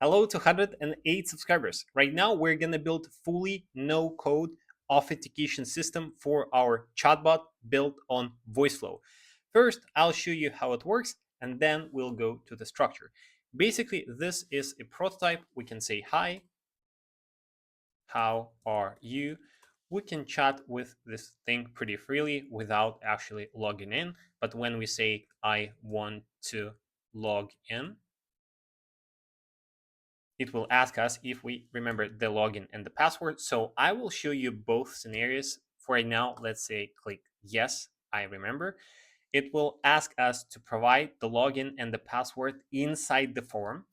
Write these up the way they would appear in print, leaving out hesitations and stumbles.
Hello to 108 subscribers. Right now, we're going to build fully no-code authentication system for our chatbot built on Voiceflow. First, I'll show you how it works, and then we'll go to the structure. Basically, this is a prototype. We can say, hi, how are you? We can chat with this thing pretty freely without actually logging in. But when we say, I want to log in, it will ask us if we remember the login and the password. So I will show you both scenarios. For right now, let's say click yes, I remember. It will ask us to provide the login and the password inside the form.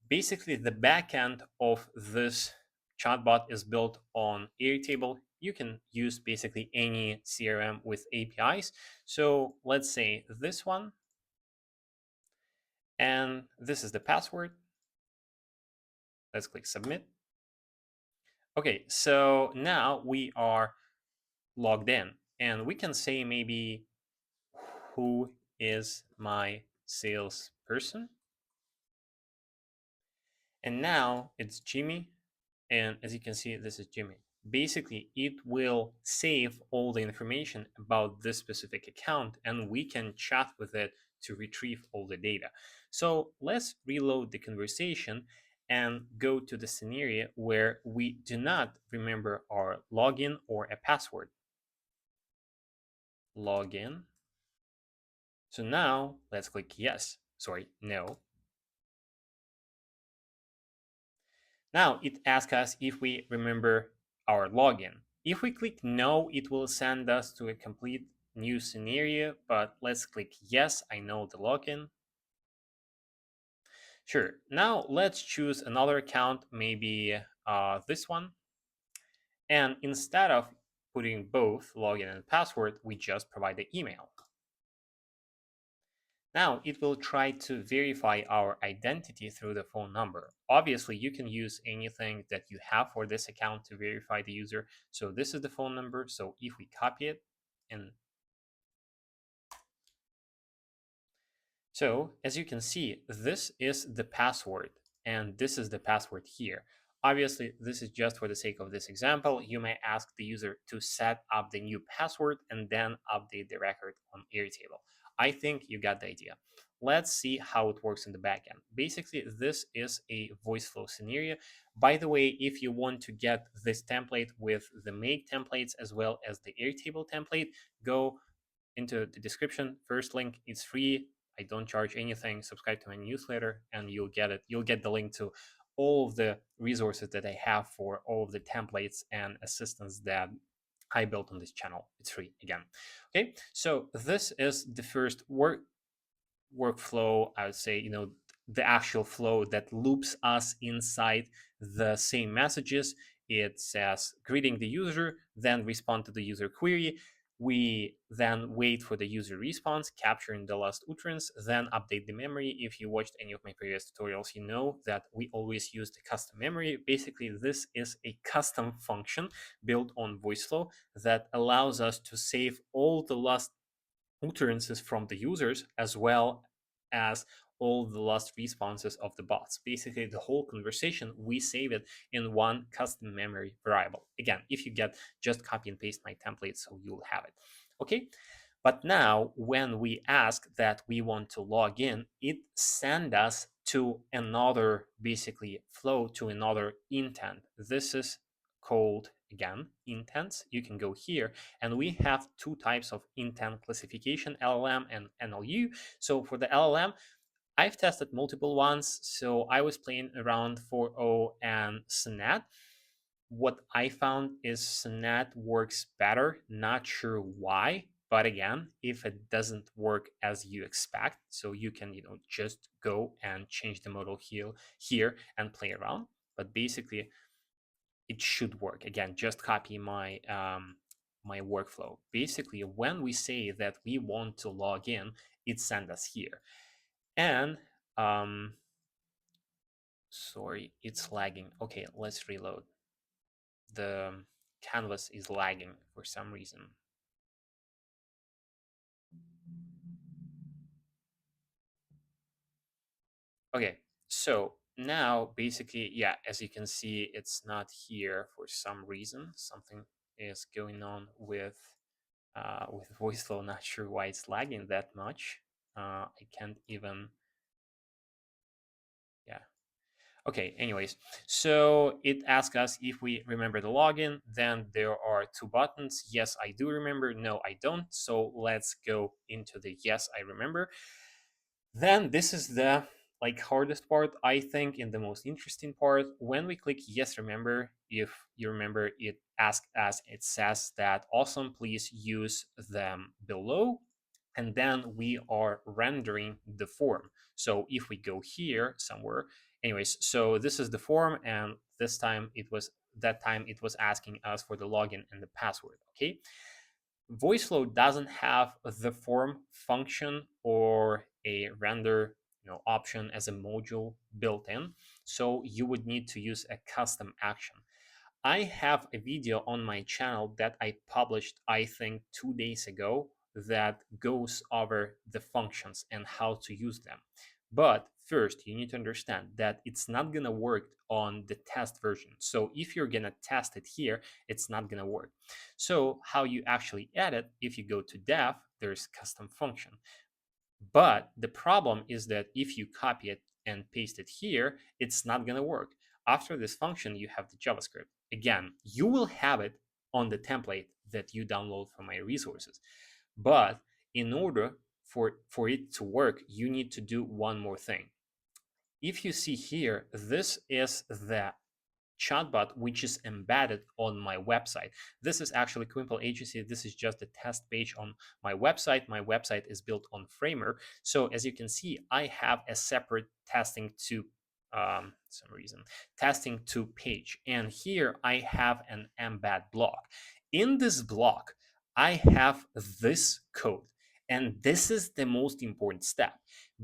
Basically, the backend of this chatbot is built on Airtable. You can use basically any CRM with APIs. So let's say this one, and this is the password. Let's click submit. Okay, so now we are logged in, and we can say maybe who is my salesperson. And now it's Jimmy, and as you can see, this is Jimmy. Basically, it will save all the information about this specific account, and we can chat with it to retrieve all the data. So let's reload the conversation and go to the scenario where we do not remember our login or a password. Login. So now let's click yes. Sorry, no. Now it asks us if we remember our login. If we click no, it will send us to a complete new scenario, but let's click yes, I know the login. Sure, now let's choose another account, maybe this one. And instead of putting both login and password, we just provide the email. Now it will try to verify our identity through the phone number. Obviously, you can use anything that you have for this account to verify the user. So this is the phone number. So if we copy it, and so as you can see, this is the password, and this is the password here. Obviously, this is just for the sake of this example. You may ask the user to set up the new password and then update the record on Airtable. I think you got the idea. Let's see how it works in the backend. Basically, this is a Voiceflow scenario. By the way, if you want to get this template with the Make templates as well as the Airtable template, go into the description. First link is free. I don't charge anything. Subscribe to my newsletter and you'll get it. You'll get the link to all of the resources that I have for all of the templates and assistance that I built on this channel. It's free again. Okay, so this is the first workflow. I would say, the actual flow that loops us inside the same messages. It says greeting the user, then respond to the user query. We then wait for the user response, capturing the last utterance, then update the memory. If you watched any of my previous tutorials, you know that we always use the custom memory. Basically, this is a custom function built on Voiceflow that allows us to save all the last utterances from the users as well as all the last responses of the bots. Basically, the whole conversation, we save it in one custom memory variable. Again, if you get, just copy and paste my template so you'll have it. Okay. But now when we ask that we want to log in, it sends us to another basically flow, to another intent. This is called, again, intents. You can go here, and we have two types of intent classification, LLM and NLU. So for the LLM, I've tested multiple ones. So I was playing around 4.0 and Sonnet. What I found is Sonnet works better. Not sure why, but again, if it doesn't work as you expect, so you can, just go and change the model here and play around. But basically, it should work. Again, just copy my my workflow. Basically, when we say that we want to log in, it sends us here. And sorry, it's lagging. Okay, let's reload. The canvas is lagging for some reason. Okay, so now basically, yeah, as you can see, it's not here for some reason. Something is going on with Voiceflow. Not sure why it's lagging that much. I can't even, yeah. Okay, anyways, so it asks us if we remember the login. Then there are two buttons. Yes, I do remember. No, I don't. So let's go into the yes, I remember. Then this is the like hardest part, I think, and the most interesting part. When we click yes, remember, if you remember, it asks us, it says that awesome, please use them below. And then we are rendering the form. So if we go here somewhere, anyways, so this is the form, and this time it was that time it was asking us for the login and the password. Okay. Voiceflow doesn't have the form function or a render option as a module built in, so you would need to use a custom action. I have a video on my channel that I published, I think, 2 days ago that goes over the functions and how to use them. But first, you need to understand that it's not going to work on the test version. So if you're going to test it here, it's not going to work. So how you actually add it, if you go to dev, there's custom function. But the problem is that if you copy it and paste it here, it's not going to work. After this function, you have the JavaScript. Again, you will have it on the template that you download from my resources. But in order for it to work, you need to do one more thing. If you see here, this is the chatbot which is embedded on my website. This is actually Quimple Agency. This is just the test page on my website. My website is built on Framer. So as you can see, I have a separate some reason testing to page. And here I have an embed block. In this block, I have this code. And this is the most important step.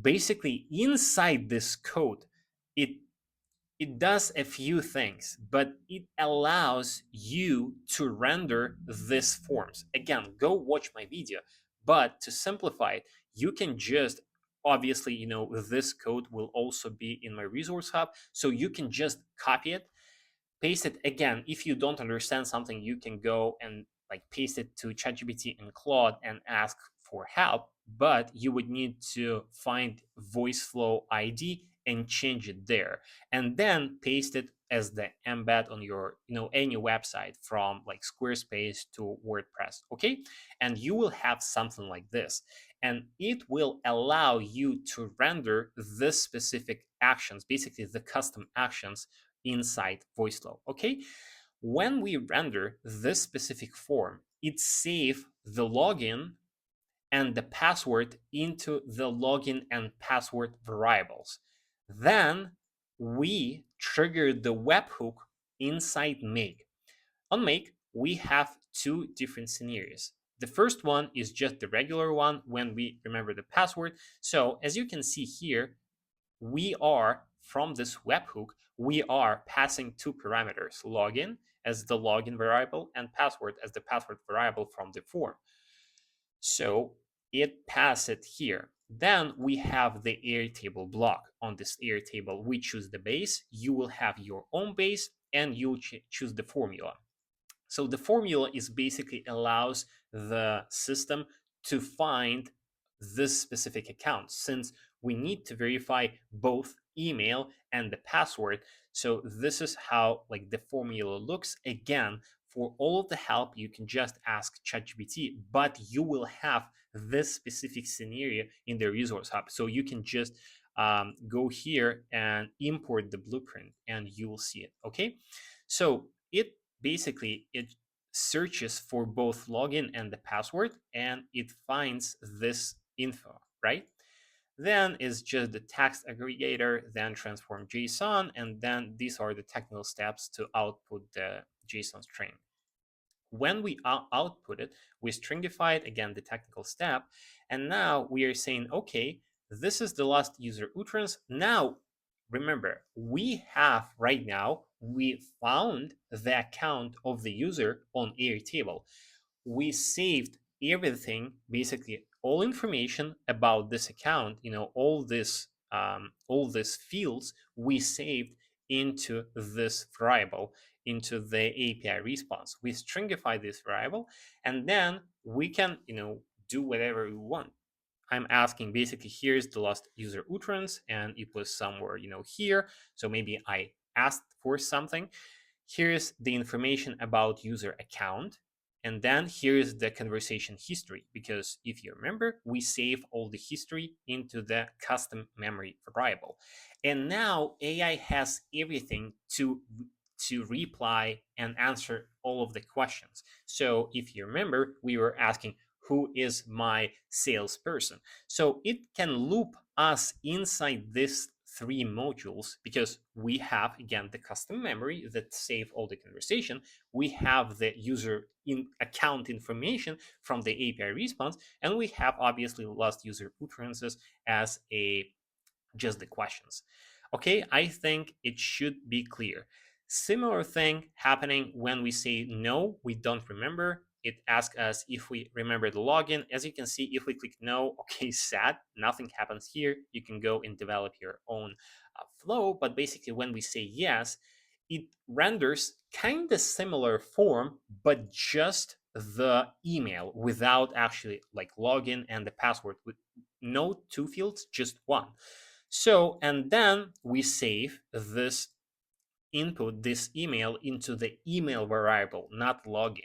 Basically, inside this code, it it does a few things, but it allows you to render these forms. Again, go watch my video. But to simplify it, you can just obviously, this code will also be in my resource hub. So you can just copy it, paste it. Again, if you don't understand something, you can go and like paste it to ChatGPT and Claude and ask for help, but you would need to find Voiceflow ID and change it there, and then paste it as the embed on your any website, from like Squarespace to WordPress. Okay, and you will have something like this, and it will allow you to render this specific actions, basically the custom actions inside Voiceflow. Okay, when we render this specific form, it saves the login and the password into the login and password variables. Then we trigger the webhook inside Make. On Make, we have two different scenarios. The first one is just the regular one when we remember the password. So as you can see here, we are from this webhook, we are passing two parameters, login as the login variable and password as the password variable from the form. So it passes it here. Then we have the Airtable block. On this Airtable, we choose the base. You will have your own base and you choose the formula. So the formula is basically allows the system to find this specific account, since we need to verify both email and the password. So this is how like the formula looks. Again, for all of the help, you can just ask ChatGPT, but you will have this specific scenario in the resource hub. So you can just go here and import the blueprint and you will see it. Okay, so it searches for both login and the password, and it finds this info, right? Then is just the text aggregator, then transform JSON, and then these are the technical steps to output the JSON string. When we output it, we stringify it, again, the technical step, and now we are saying, okay, this is the last user utterance. Now, remember, we have right now, we found the account of the user on Airtable. We saved everything, basically all information about this account, all this all these fields we saved into this variable, into the API response. We stringify this variable, and then we can, do whatever we want. I'm asking basically, here's the last user utterance, and it was somewhere, here. So maybe I asked for something. Here's the information about user account. And then here's the conversation history, because if you remember, we save all the history into the custom memory variable. And now AI has everything to reply and answer all of the questions. So if you remember, we were asking, who is my salesperson? So it can loop us inside this three modules, because we have, again, the custom memory that save all the conversation. We have the user account information from the API response, and we have obviously last user utterances as a just the questions. Okay, I think it should be clear. Similar thing happening when we say no, we don't remember. It asks us if we remember the login. As you can see, if we click no, okay, sad, nothing happens here. You can go and develop your own flow. But basically, when we say yes, it renders kind of similar form, but just the email without actually like login and the password, with no two fields, just one. So, and then we save this input, this email, into the email variable, not login.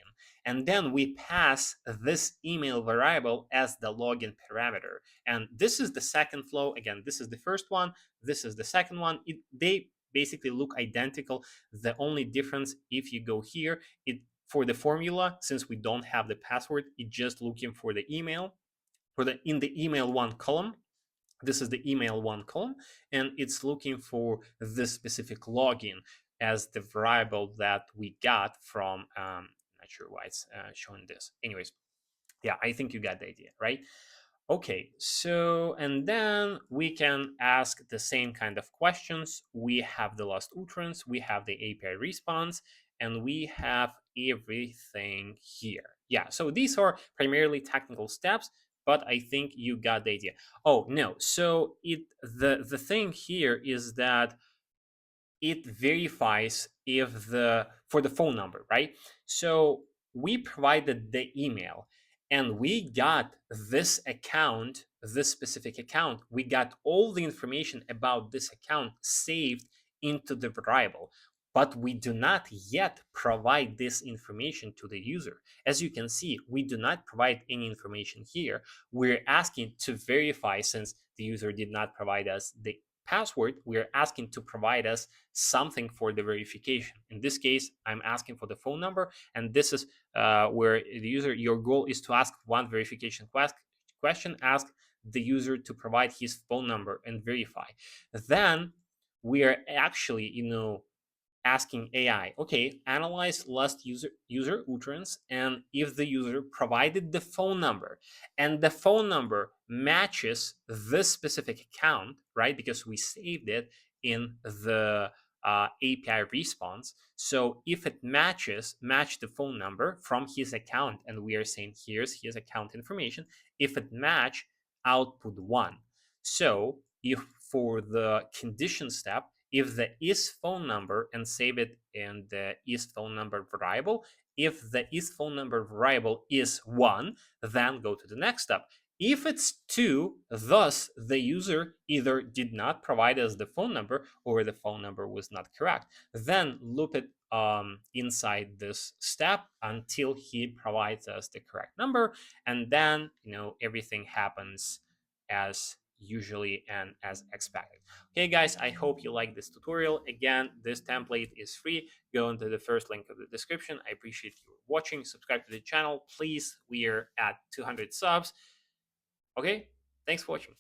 And then we pass this email variable as the login parameter. And this is the second flow. Again, this is the first one. This is the second one. They basically look identical. The only difference, if you go here, for the formula, since we don't have the password, it's just looking for the email. In the email one column, this is the email one column, and it's looking for this specific login as the variable that we got from, not sure why it's showing this. Anyways, yeah, I think you got the idea, right? Okay, so, and then we can ask the same kind of questions. We have the last utterance, we have the API response, and we have everything here. Yeah, so these are primarily technical steps, but I think you got the idea. Oh, no, so the thing here is that it verifies if for the phone number, right? So we provided the email, and we got this account, this specific account. We got all the information about this account saved into the variable, but we do not yet provide this information to the user. As you can see, we do not provide any information here. We're asking to verify, since the user did not provide us the password, we're asking to provide us something for the verification. In this case, I'm asking for the phone number, and this is where the user, your goal is to ask one verification question, ask the user to provide his phone number and verify. Then we are actually, asking AI, okay, analyze last user utterance, and if the user provided the phone number and the phone number matches this specific account, right? Because we saved it in the API response. So if it match the phone number from his account, and we are saying here's his account information, if it match, output one. So if for the condition step, if the is phone number, and save it in the is phone number variable, if the is phone number variable is 1, then go to the next step. If it's 2, thus the user either did not provide us the phone number, or the phone number was not correct. Then loop it inside this step until he provides us the correct number, and then everything happens as usually and as expected. Okay, guys, I hope you like this tutorial. Again, this template is free. Go into the first link of the description. I appreciate you watching. Subscribe to the channel, please. We are at 200 subs. Okay, thanks for watching.